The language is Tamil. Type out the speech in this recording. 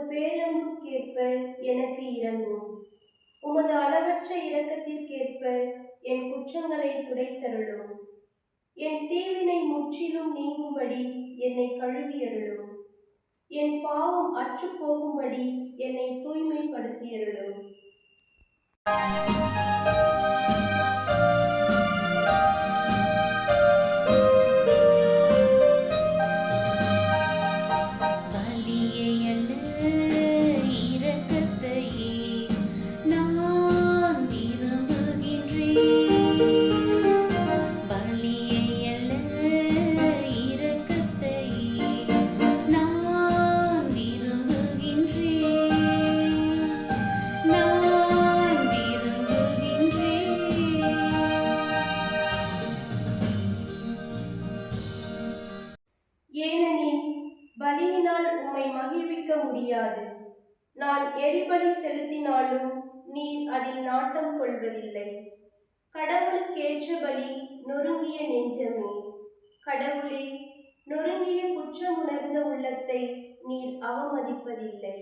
பேரன்புக்கேற்ப எனக்கு இரங்கும். உமது அளவற்ற இரக்கத்திற்கேற்ப என் குற்றங்களை துடைத்தருளும். என் தீவினை முற்றிலும் நீங்கும்படி என்னை கழுவியருளும். என் பாவம் அற்று போகும்படி என்னை தூய்மைப்படுத்தியருளும். ஏனெனில் பலியினால் உம்மை மகிழ்விக்க முடியாது. நான் எரிபலி செலுத்தினாலும் நீர் அதில் நாட்டம் கொள்வதில்லை. கடவுளுக்கேற்ற பலி நொறுங்கிய நெஞ்சமே. கடவுளே, நொறுங்கிய குற்றமுணர்ந்த உள்ளத்தை நீர் அவமதிப்பதில்லை.